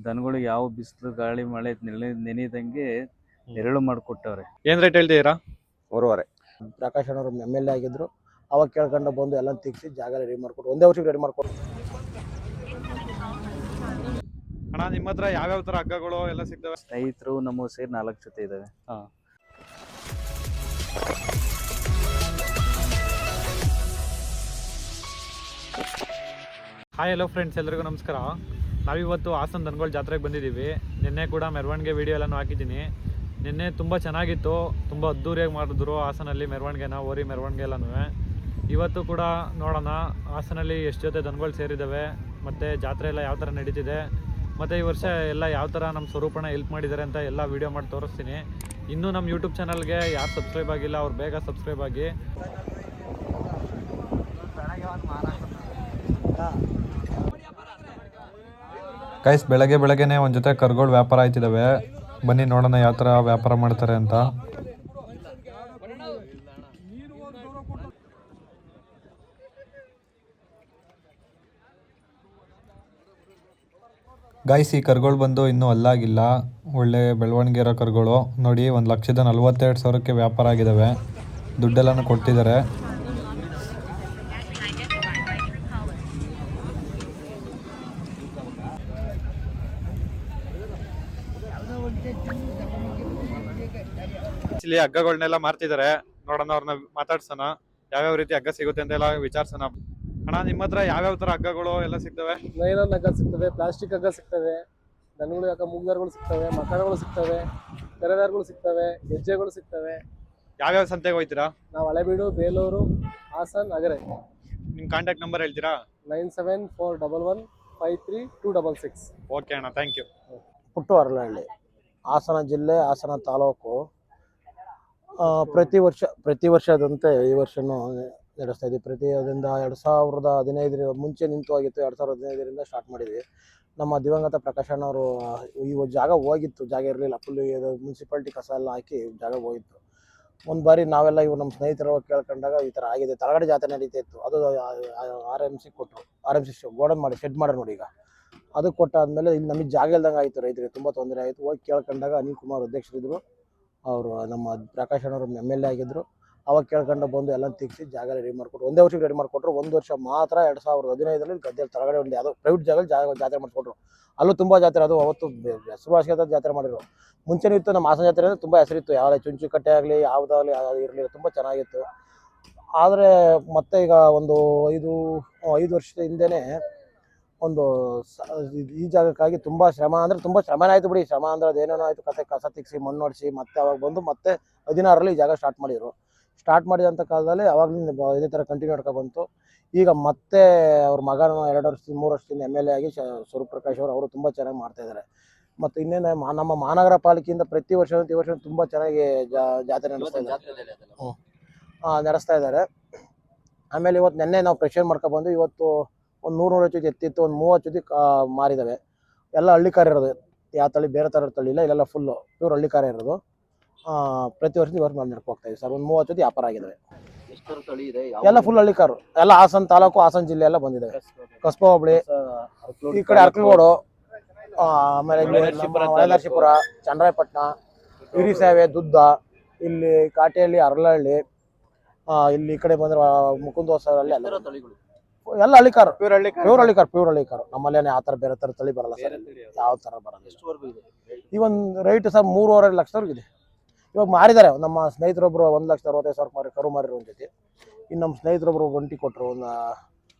ದನಗಳಿಗೆ ಯಾವ ಬಿಸಿಲು ಗಾಳಿ ಮಳೆ ನೆನೆದಂಗೆ ನೆರಳು ಮಾಡಿಕೊಟ್ಟವ್ರೆ. ಏನ್ ರೇಟ್ ಹೇಳ್ತೀರಾ? 3.5. ಪ್ರಕಾಶ್ ಅವರು MLA ಆಗಿದ್ರು, ಅವಾಗ ಕೇಳ್ಕೊಂಡು ಬಂದು ಎಲ್ಲ ತೆಗ್ಸಿ ಜಾಗ ರೆಡಿ ಮಾಡ್ಕೊಟ್ಟು ಒಂದೇ ವರ್ಷಕ್ಕೆ ರೆಡಿ ಮಾಡ್ಕೊಟ್ಟು. ಅಣ್ಣ ನಿಮ್ಮ ಹತ್ರ ಯಾವ್ಯಾವ ತರ ಹಗ್ಗಗಳು ಎಲ್ಲ ಸಿಗ್ತವೆ? ಸ್ನೇಹಿತರು ನಮ್ಮ ಸೇರಿ 4 ಜೊತೆ ಇದಾವೆ. ಹಾಯ್ ಹಲೋ ಫ್ರೆಂಡ್ಸ್, ಎಲ್ರಿಗೂ ನಮಸ್ಕಾರ. ನಾವಿವತ್ತು ಹಾಸನ ದನಗಳ ಜಾತ್ರೆಗೆ ಬಂದಿದ್ದೀವಿ. ನಿನ್ನೆ ಕೂಡ ಮೆರವಣಿಗೆ ವಿಡಿಯೋ ಎಲ್ಲನೂ ಹಾಕಿದ್ದೀನಿ. ನಿನ್ನೆ ತುಂಬ ಚೆನ್ನಾಗಿತ್ತು, ತುಂಬ ಅದ್ದೂರಿಯಾಗಿ ಮಾಡಿದ್ರು ಹಾಸನಲ್ಲಿ ಮೆರವಣಿಗೆನ, ಓರಿ ಮೆರವಣಿಗೆ ಎಲ್ಲನೂ. ಇವತ್ತು ಕೂಡ ನೋಡೋಣ ಹಾಸನಲ್ಲಿ ಎಷ್ಟು ಜೊತೆ ದನಗಳು ಸೇರಿದ್ದಾವೆ, ಮತ್ತು ಜಾತ್ರೆ ಎಲ್ಲ ಯಾವ ಥರ ನಡೀತಿದೆ, ಮತ್ತು ಈ ವರ್ಷ ಎಲ್ಲ ಯಾವ ಥರ ನಮ್ಮ ಸ್ವರೂಪಣ ಹೆಲ್ಪ್ ಮಾಡಿದ್ದಾರೆ ಅಂತ ಎಲ್ಲ ವೀಡಿಯೋ ಮಾಡಿ ತೋರಿಸ್ತೀನಿ. ಇನ್ನೂ ನಮ್ಮ ಯೂಟ್ಯೂಬ್ ಚಾನಲ್ಗೆ ಯಾರು ಸಬ್ಸ್ಕ್ರೈಬ್ ಆಗಿಲ್ಲ ಅವ್ರು ಬೇಗ ಸಬ್ಸ್ಕ್ರೈಬ್ ಆಗಿ. ಗೈಸ್, ಬೆಳಗ್ಗೆನೇ ಒಂದು ಜೊತೆ ಕರುಗಳು ವ್ಯಾಪಾರ ಆಯ್ತಿದ್ದಾವೆ. ಬನ್ನಿ ನೋಡೋಣ ಯಾವ ಥರ ವ್ಯಾಪಾರ ಮಾಡ್ತಾರೆ ಅಂತ. ಗೈಸ್, ಈ ಕರುಗಳು ಬಂದು ಇನ್ನೂ ಅಲ್ಲಾಗಿಲ್ಲ, ಒಳ್ಳೆ ಬೆಳವಣಿಗೆ ಇರೋ ಕರುಗಳು ನೋಡಿ. 1,42,000ಕ್ಕೆ ವ್ಯಾಪಾರ ಆಗಿದ್ದಾವೆ, ದುಡ್ಡೆಲ್ಲನೂ ಕೊಡ್ತಿದ್ದಾರೆ. ಇಲ್ಲಿ ಹಗ್ಗಗಳನ್ನೆಲ್ಲ ಮಾರ್ತಿದ್ದಾರೆ, ನೋಡೋಣ ಅವ್ರನ್ನ ಮಾತಾಡ್ಸೋಣ, ಯಾವ್ಯಾವ ರೀತಿ ಹಗ್ಗ ಸಿಗುತ್ತೆ ಅಂತ ಎಲ್ಲ ವಿಚಾರಿಸೋಣ. ಅಣ್ಣ, ನಿಮ್ಮ ಹತ್ರ ಯಾವ್ಯಾವ ತರ ಹಗ್ಗಗಳು ಎಲ್ಲ ಸಿಗ್ತವೆ? ನೈಲಾನ್ ಹಗ್ಗ ಸಿಗ್ತವೆ, ಪ್ಲಾಸ್ಟಿಕ್ ಹಗ್ಗ ಸಿಗ್ತವೆ, ದನಗಳು ಹಗ್ಗ, ಮೂಗ್ದಾರಗಳು ಸಿಗ್ತವೆ, ಮಕರಗಳು ಸಿಗ್ತವೆ, ಕರೆದಾರಗಳು ಸಿಗ್ತವೆ, ಹೆಜ್ಜೆಗಳು ಸಿಗ್ತವೆ. ಯಾವ್ಯಾವ ಸಂತೆಗೆ ಹೋಗ್ತೀರಾ? ನಾವು ಹಳೆಬೀಡು, ಬೇಲೂರು, ಹಾಸನ್, ಅಗರೆ. ನಿಮ್ಮ ಕಾಂಟ್ಯಾಕ್ಟ್ ನಂಬರ್ ಹೇಳ್ತೀರಾ? 9741153266. ಓಕೆ ಅಣ್ಣ, ಥ್ಯಾಂಕ್ ಯು. ಪುಟ್ಟು ಅರಳಹಳ್ಳಿ, ಹಾಸನ ಜಿಲ್ಲೆ, ಹಾಸನ ತಾಲೂಕು. ಪ್ರತಿ ವರ್ಷದಂತೆ ಈ ವರ್ಷನೂ ನಡೆಸ್ತಾ ಇದ್ವಿ. ಅದರಿಂದ 2015 ಮುಂಚೆ ನಿಂತು ಹೋಗಿತ್ತು. 2015ರಿಂದ ಸ್ಟಾರ್ಟ್ ಮಾಡಿದ್ವಿ. ನಮ್ಮ ದಿವಂಗತ ಪ್ರಕಾಶ್ ಅಣ್ಣವರು ಈ ಜಾಗ ಹೋಗಿತ್ತು, ಜಾಗ ಇರಲಿಲ್ಲ, ಫುಲ್ ಮುನ್ಸಿಪಾಲ್ಟಿ ಕಸ ಎಲ್ಲ ಹಾಕಿ ಜಾಗ ಹೋಗಿತ್ತು. ಒಂದು ಬಾರಿ ನಾವೆಲ್ಲ ನಮ್ಮ ಸ್ನೇಹಿತರು ಕೇಳ್ಕೊಂಡಾಗ ಈ ಥರ ಆಗಿದೆ, ತಳಗಡೆ ಜಾತ್ರೆ ನಡೀತಾ ಇತ್ತು. ಅದು RMC ಕೊಟ್ಟರು, RMC ಗೋಡನ್ ಮಾಡಿ ಶೆಡ್ ಮಾಡೋರು ನೋಡಿ. ಈಗ ಅದು ಕೊಟ್ಟಾದ್ಮೇಲೆ ಇಲ್ಲಿ ನಮಗೆ ಜಾಗ ಇಲ್ದಂಗೆ ಆಯಿತು, ರೈತರಿಗೆ ತುಂಬ ತೊಂದರೆ ಆಯಿತು. ಹೋಗಿ ಕೇಳ್ಕೊಂಡಾಗ ಅನಿಲ್ ಕುಮಾರ್ ಅಧ್ಯಕ್ಷರಿದ್ದರು, ಅವರು ನಮ್ಮ ಪ್ರಕಾಶ್ ಅಣ್ಣವರು MLA ಆಗಿದ್ದರು. ಅವಾಗ ಕೇಳ್ಕೊಂಡು ಬಂದು ಎಲ್ಲ ತೆಗ್ಸಿ ಜಾಗ ರೆಡಿ ಮಾಡಿಕೊಟ್ರು, ಒಂದೇ ವರ್ಷಕ್ಕೆ ರೆಡಿ ಮಾಡಿಕೊಟ್ರು. ಒಂದು ವರ್ಷ ಮಾತ್ರ 2015ರಲ್ಲಿ ಗದ್ದೆಯಲ್ಲಿ ತಳಗಡೆ ಒಂದು ಯಾವುದೋ ಪ್ರೈವೇಟ್ ಜಾತ್ರೆ ಮಾಡಿಸ್ಕೊಟ್ರು. ಅಲ್ಲೂ ತುಂಬ ಜಾತ್ರೆ, ಅದು ಅವತ್ತು ಹೆಸರುವಾಸಿಯಾದ ಜಾತ್ರೆ ಮಾಡಿದ್ರು. ಮುಂಚೆನೂ ಇತ್ತು, ನಮ್ಮ ಹಾಸನ ಜಾತ್ರೆ ಅಂದರೆ ತುಂಬ ಹೆಸರಿತ್ತು. ಯಾವ ಚುಂಚುಕಟ್ಟೆ ಆಗಲಿ ಯಾವುದಾಗಲಿ ಇರಲಿಲ್ಲ, ತುಂಬ ಚೆನ್ನಾಗಿತ್ತು. ಆದರೆ ಮತ್ತೆ ಈಗ ಒಂದು 5 ವರ್ಷದ ಹಿಂದೆಯೇ ಒಂದು ಈ ಜಾಗಕ್ಕಾಗಿ ತುಂಬ ಶ್ರಮ, ಅಂದರೆ ತುಂಬ ಶ್ರಮನೇ ಆಯಿತು ಬಿಡಿ. ಶ್ರಮ ಅಂದರೆ ಅದೇನೇನೋ ಆಯಿತು, ಕಸ ತೆಗಿಸಿ ಮಣ್ಣು ಹೊಡಿಸಿ ಮತ್ತೆ ಅವಾಗ ಬಂದು ಮತ್ತೆ 16ರಲ್ಲಿ ಈ ಜಾಗ ಸ್ಟಾರ್ಟ್ ಮಾಡಿದರು. ಸ್ಟಾರ್ಟ್ ಮಾಡಿದಂಥ ಕಾಲದಲ್ಲಿ ಅವಾಗಲಿಂದ ಇದೇ ಥರ ಕಂಟಿನ್ಯೂ ಮಾಡ್ಕೊಂಡು ಬಂತು. ಈಗ ಮತ್ತೆ ಅವ್ರ ಮಗನ 2 ವರ್ಷದಿಂದ 3 ವರ್ಷದಿಂದ MLA ಆಗಿ ಸ್ವರೂಪ್ ಪ್ರಕಾಶ್ ಅವರು ತುಂಬ ಚೆನ್ನಾಗಿ ಮಾಡ್ತಾಯಿದ್ದಾರೆ. ಮತ್ತು ಇನ್ನೇನು ನಮ್ಮ ಮಹಾನಗರ ಪಾಲಿಕೆಯಿಂದ ಪ್ರತಿ ವರ್ಷ ತುಂಬ ಚೆನ್ನಾಗಿ ಜಾತ್ರೆ ನಡೆಸ್ತಾ ಇದ್ದಾರೆ. ಆಮೇಲೆ ಇವತ್ತು ನೆನ್ನೆ ನಾವು ಪ್ರೆಷರ್ ಮಾಡ್ಕೊಬಂದು ಇವತ್ತು ಒಂದು 100 ಜೊತೆ ಎತ್ತಿತ್ತು, ಒಂದು 30 ಜೊತೆ ಮಾರಿದ್ದಾವೆ. ಎಲ್ಲ ಹಳ್ಳಿಕಾರ ಇರೋದು, ಯಾವ ತಳಿ ಬೇರೆ ಥರ ತಳಿ ಇಲ್ಲ, ಇಲ್ಲೆಲ್ಲ ಫುಲ್ಲು ಪ್ಯೂರ್ ಹಳ್ಳಿಕಾರ ಇರೋದು. ಪ್ರತಿ ವರ್ಷದ ಇವತ್ತು ನಾವು ನಡ್ಕೊ ಹೋಗ್ತಾ ಇದ್ದೀವಿ ಸರ್. ಒಂದು 30 ಜೊತೆ ವ್ಯಾಪಾರ ಆಗಿದ್ದಾವೆ. ಎಲ್ಲ ಫುಲ್ ಹಳ್ಳಿಕಾರು, ಎಲ್ಲ ಹಾಸನ ತಾಲೂಕು, ಹಾಸನ ಜಿಲ್ಲೆ ಎಲ್ಲ ಬಂದಿದ್ದಾವೆ. ಕಸ್ಬಾ ಹೋಬಳಿ, ಈ ಕಡೆ ಅರ್ಕಲಗೋಡು, ಆಮೇಲೆ ಹೊಳೆನರಸೀಪುರ, ಚನ್ನರಾಯಪಟ್ಟಣ, ಹಿರಿಸಾವೆ, ದುದ್ದ, ಇಲ್ಲಿ ಕಾಟೆಹಳ್ಳಿ, ಅರಳಹಳ್ಳಿ, ಇಲ್ಲಿ ಈ ಕಡೆ ಬಂದ್ರೆ ಮುಕುಂದೋಸರಲ್ಲಿ ಎಲ್ಲ ಹಳ್ಳಿಕಾರು, ಪ್ಯೂರ್ ಹಳ್ಳಿಕಾರು. ನಮ್ಮಲ್ಲೇನೆ ಆ ಥರ ಬೇರೆ ಥರ ತಳಿ ಬರಲ್ಲ ಸರ್, ಯಾವ ಥರ ಬರಲ್ಲ. ಈ ಒಂದು ರೈಟ್ ಸರ್ 3.5 ಲಕ್ಷದವರೆಗೆ ಇದೆ. ಇವಾಗ ಮಾರಿದ್ದಾರೆ ನಮ್ಮ ಸ್ನೇಹಿತರೊಬ್ಬರು 1,65,000 ಕರು ಮಾರಿರೋ ಒಂದು ಜೊತೆ. ಇನ್ನು ನಮ್ಮ ಸ್ನೇಹಿತರೊಬ್ಬರು ಒಂಟಿ ಕೊಟ್ಟರು ಒಂದು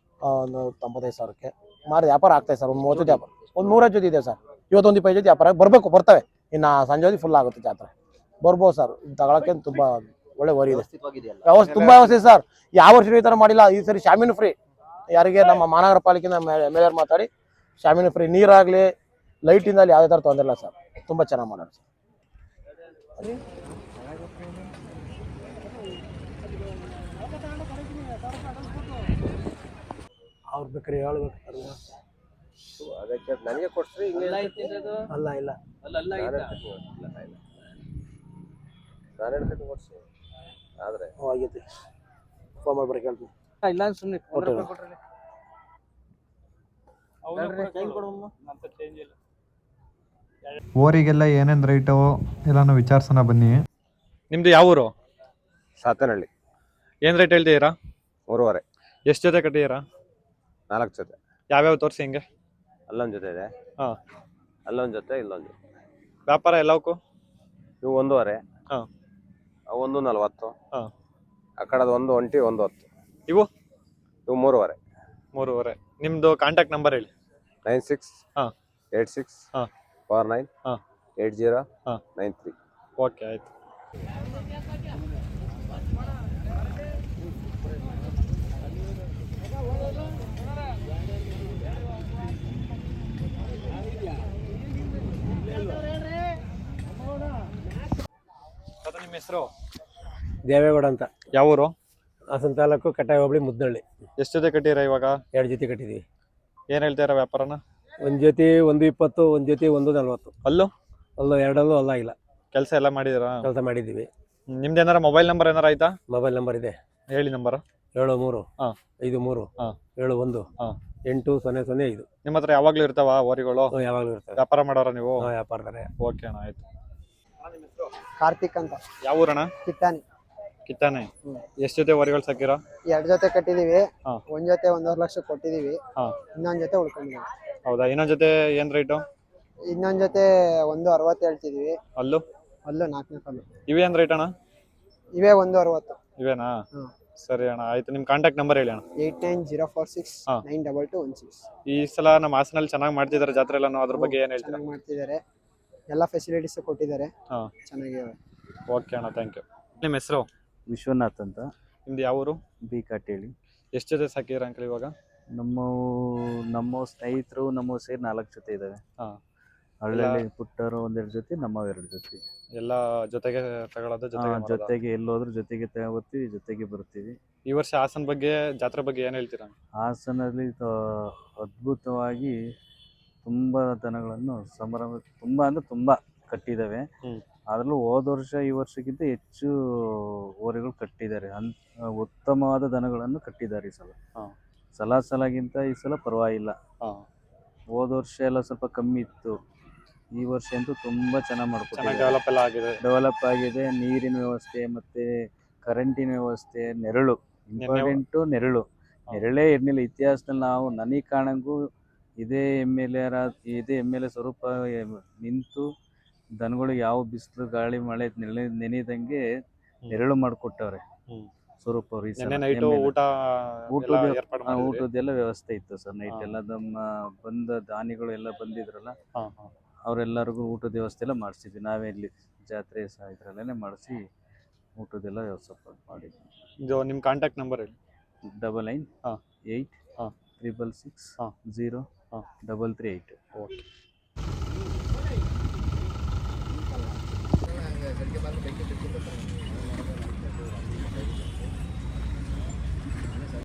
95,000ಕ್ಕೆ ಮಾರಿ ವ್ಯಾಪಾರ ಆಗ್ತಾಯಿದೆ ಸರ್. ಒಂದು 30 ಜೊತೆ ವ್ಯಾಪಾರ, ಒಂದು 100 ಜೊತೆ ಇದೆ ಸರ್. ಇವತ್ತೊಂದು 20 ಜೊತೆ ವ್ಯಾಪಾರ ಬರ್ತವೆ. ಇನ್ನು ಸಂಜೆ ಫುಲ್ ಆಗುತ್ತೆ ಜಾತ್ರೆ, ಬರ್ಬೋದು ಸರ್. ತಗೊಳಕ್ಕೆ ತುಂಬ ಒಳ್ಳೆ ವರಿ ಇದೆ, ವ್ಯವಸ್ಥೆ ತುಂಬ ವ್ಯವಸ್ಥೆ ಸರ್. ಯಾವ ವರ್ಷ ಈ ಥರ ಮಾಡಿಲ್ಲ. ಈ ಸರಿ ಶಾಮೀನು ಫ್ರೀ, ಯಾರಿಗೆ ನಮ್ಮ ಮಹಾನಗರ ಪಾಲಿಕೆಯಿಂದ MLA ಮಾತಾಡಿ ಶಾಮೀನು ಫ್ರೀ, ನೀರಾಗಲಿ ಲೈಟಿಂದ ಅಲ್ಲಿ ಯಾವುದೇ ಥರ ತೊಂದರೆ ಇಲ್ಲ ಸರ್. ತುಂಬ ಚೆನ್ನಾಗಿ ಮಾಡೋದು ಸರ್. ಅವ್ರು ಬೇಕಾದ್ರೆ ಹೇಳ್ಬೇಕು, ಅದಕ್ಕೆ ನನಗೆ ಕೊಡ್ಸ್ರಿ. ಅಲ್ಲ ಇಲ್ಲ ನಾನು ಹೇಳ್ತೀನಿ ಕೊಡ್ಸಿ, ಆದರೆ ಆಗೈತಿ. ಫೋನ್ ಮಾಡ್ಬಿಟ್ಟು ಕೇಳ್ತೀನಿ. ಇಲ್ಲ ಸುಮ್ಮನೆ ಚೇಂಜ್ ಇಲ್ಲ. ಓರಿಗೆಲ್ಲ ಏನೇನು ರೇಟು ಎಲ್ಲಾನು ವಿಚಾರಿಸೋಣ ಬನ್ನಿ. ನಿಮ್ದು ಯಾವ ಊರು? ಸಾತನಹಳ್ಳಿ. ಏನು ರೇಟ್ ಹೇಳ್ತೀರಾ? 3.5. ಎಷ್ಟು ಜೊತೆ ಕಟ್ಟಿದ್ದೀರಾ? 4 ಜೊತೆ. ಯಾವ್ಯಾವ ತೋರಿಸಿ ಹಿಂಗೆ. ಅಲ್ಲೊಂದು ಜೊತೆ ಇದೆ. ಹಾಂ. ಅಲ್ಲೊಂದು ಜೊತೆ, ಇಲ್ಲೊಂದು ಜೊತೆ. ವ್ಯಾಪಾರ ಎಲ್ಲವಕ್ಕೂ? ಇವು 1.5. ಹಾಂ. ಅವು 1.40. ಹಾಂ. ಆ ಕಡೆದು ಒಂದು ಒಂಟಿ 1.10. ಇವು 3.5. 3.5. ನಿಮ್ಮದು ಕಾಂಟ್ಯಾಕ್ಟ್ ನಂಬರ್ ಹೇಳಿ. 96 ಹಾಂ 86 ಹಾಂ 49 ಹಾಂ 80 ಹಾಂ 93. ಓಕೆ ಆಯಿತು. ನಿಮ್ಮ ಹೆಸರು? ದೇವೇಗೌಡ ಅಂತ. ಯಾವ ಊರು? ಹಾಸನ ತಾಲೂಕು ಕಟ್ಟಾಯ ಹೋಬಳಿ ಮುದ್ದಳ್ಳಿ. ಎಷ್ಟು ಜೊತೆ ಕಟ್ಟಿದ್ದೀರಾ ಇವಾಗ? 2 ಜೊತೆ ಕಟ್ಟಿದ್ದೀವಿ. ಏನು ಹೇಳ್ತೀರಾ ವ್ಯಾಪಾರನ? ಒಂದು ಜೊತೆ 1.20, ಒಂದು ಜೊತೆ 1.40. ಅಲ್ಲೂ ಎರಡಲ್ಲೂ ಅಲ್ಲಾಗಿಲ್ಲ. ಕೆಲಸ ಎಲ್ಲ ಮಾಡಿದ್ದೀರಾ? ಕೆಲಸ ಮಾಡಿದ್ದೀವಿ. ನಿಮ್ದು ಏನಾರ ಮೊಬೈಲ್ ನಂಬರ್ ಏನಾರ ಆಯ್ತಾ? ಮೊಬೈಲ್ ನಂಬರ್ ಇದೆ. ಹೇಳಿ ನಂಬರ್. 73 ಹಾಂ 53 ಹಾಂ 71 ಹಾಂ 8005. ನಿಮ್ಮ ಹತ್ರ ಯಾವಾಗಲೂ ಇರ್ತಾವ ಓರಿಗಳು? ಯಾವಾಗಲೂ ಇರ್ತವೆ. ವ್ಯಾಪಾರ ಮಾಡೋರ ನೀವು? ವ್ಯಾಪಾರದಾರೆ. ಓಕೆ ಅಣ್ಣ ಆಯ್ತು. ಕಾರ್ತಿಕ್ ಅಂತ. ಯಾವ ಊರಣ್ಣ? ಕಿತ್ತಾನಿ. ಕಿತ್ತಾನೆ. ಎಷ್ಟು ಜೊತೆ ಓರಿಗಳು ಸಾಕಿರಾ? 2 ಜೊತೆ ಕಟ್ಟಿದೀವಿ. ಹಾ. ಒಂದ್ ಜೊತೆ 1.5 ಲಕ್ಷ ಕೊಟ್ಟಿದೀವಿ. ಹಾ. ಇನ್ನೊಂದ್ ಜೊತೆ ಉಳ್ಕೊಂಡಿದೀವಿ. ಹೌದಾ? ಇನ್ನೊಂದ್ ಜೊತೆ ಏನ್ ರೇಟು? ಇನ್ನೊಂದ್ ಜೊತೆ 1.60 ಹೇಳ್ತಿದೀವಿ. ಅಲ್ಲೂ 4ನೇ ಕಲ್ಲು. ಇವೆ ಏನ್ ರೇಟ್ ಅಣ್ಣ? ಇವೇ 1.60. ಇವೇನಾ? ಹ್ಮ್. ಸರಿ ಅಣ್ಣ ಆಯ್ತು. ನಿಮ್ ಕಾಂಟ್ಯಾಕ್ಟ್ ನಂಬರ್ ಹೇಳಿ ಅಣ್ಣ. 89046 ಹಾ. 92216. ಈ ಸಲ ನಮ್ಮ ಹಾಸನಲ್ಲಿ ಚೆನ್ನಾಗಿ ಮಾಡ್ತಿದ್ದಾರೆ ಜಾತ್ರೆ ಎಲ್ಲಾನು, ಅದ್ರ ಬಗ್ಗೆ ಏನ್ ಹೇಳ್ತೀರಾ? ಚೆನ್ನಾಗಿ ಮಾಡ್ತಿದ್ದಾರೆ. ಎಲ್ಲ ಫೆಸಿಲಿಟೀಸ್ ಕೊಟ್ಟಿದ್ದಾರೆ. ಹಾ. ಚೆನ್ನಾಗಿವೆ. ಓಕೆ ಅಣ್ಣ ಥ್ಯಾಂಕ್ ಯು. ನಿಮ್ಮ ಹೆಸರು? ವಿಶ್ವನಾಥ್ ಅಂತ. ನಿಮ್ದು ಯಾವ ಊರು? ಬಿ ಕಾಟೇಳಿ. ಎಷ್ಟು ಜೊತೆ ಸಾಕಿದ್ರ ಅಂಕಲ್ ಇವಾಗ? ನಮ್ಮ ಸ್ನೇಹಿತರು ನಮ್ಮ ಸೇರಿ 4 ಜೊತೆ ಇದಾವೆ. ಹಾ. ಹಳ್ಳಿ ಪುಟ್ಟರು 1-2 ಜೊತೆ, ನಮ್ಮವ 2 ಜೊತೆ. ಎಲ್ಲ ಜೊತೆಗೆ ತಗೊಳ್ಳೋದು, ಜೊತೆಗೆ ಮಾಡೋದಾ? ಜೊತೆಗೆ ಎಲ್ಲೋದ್ರು ಜೊತೆಗೆ ತಗೋತೀವಿ, ಜೊತೆಗೆ ಬರ್ತೀವಿ. ಈ ವರ್ಷ ಹಾಸನ ಬಗ್ಗೆ, ಜಾತ್ರೆ ಬಗ್ಗೆ ಏನ್ ಹೇಳ್ತೀರಾ? ಹಾಸನಲ್ಲಿ ಅದ್ಭುತವಾಗಿ ತುಂಬ ದನಗಳನ್ನು ತುಂಬ ಅಂದ್ರೆ ತುಂಬ ಕಟ್ಟಿದ್ದಾವೆ. ಅದರಲ್ಲೂ ಹೋದ ವರ್ಷ ಈ ವರ್ಷಕ್ಕಿಂತ ಹೆಚ್ಚು ಓರಿಗಳು ಕಟ್ಟಿದ್ದಾರೆ. ಉತ್ತಮವಾದ ದನಗಳನ್ನು ಕಟ್ಟಿದ್ದಾರೆ ಈ ಸಲ. ಸಲಾಗಿಂತ ಈ ಸಲ ಪರವಾಗಿಲ್ಲ. ಹೋದ ವರ್ಷ ಎಲ್ಲ ಸ್ವಲ್ಪ ಕಮ್ಮಿ ಇತ್ತು. ಈ ವರ್ಷ ಅಂತೂ ತುಂಬ ಚೆನ್ನಾಗಿ ಮಾಡ್ಕೊಟ್ಟಿದ್ದಾರೆ. ಡೆವಲಪ್ ಆಗಿದೆ. ನೀರಿನ ವ್ಯವಸ್ಥೆ ಮತ್ತು ಕರೆಂಟಿನ ವ್ಯವಸ್ಥೆ, ನೆರಳು ಇಂಪಾರ್ಟೆಂಟು. ನೆರಳೇ ಇರಲಿಲ್ಲ ಇತಿಹಾಸದಲ್ಲಿ. ನನಗೆ ಕಾಣಂಗೂ ಇದೇ ಎಮ್ ಎಲ್ ಎ ಸ್ವರೂಪ ನಿಂತು ದನಗಳಿಗೆ ಯಾವ ಬಿಸಿಲು ಗಾಳಿ ಮಳೆ ನೆನೆದಂಗೆ ನೆರಳು ಮಾಡಿಕೊಟ್ಟವ್ರೆ ಸ್ವರೂಪ ಅವರು. ಊಟದ್ದೆಲ್ಲ ವ್ಯವಸ್ಥೆ ಇತ್ತು ಸರ್. ನೈಟ್ ಎಲ್ಲ ನಮ್ಮ ಬಂದ ದಾನಿಗಳು ಎಲ್ಲ ಬಂದಿದ್ರಲ್ಲ, ಅವರೆಲ್ಲರಿಗೂ ಊಟದ ವ್ಯವಸ್ಥೆ ಎಲ್ಲ ಮಾಡಿಸಿದ್ವಿ. ನಾವೇ ಇಲ್ಲಿ ಜಾತ್ರೆ ಇದ್ರಲ್ಲೇ ಮಾಡಿಸಿ ಊಟದೆಲ್ಲ ವ್ಯವಸ್ಥೆ ಮಾಡಿದ್ವಿ. ಇದು ನಿಮ್ಮ ಕಾಂಟ್ಯಾಕ್ಟ್ ನಂಬರ್ ಹೇಳಿ. 99 8 666 0 338. ಓಕೆ.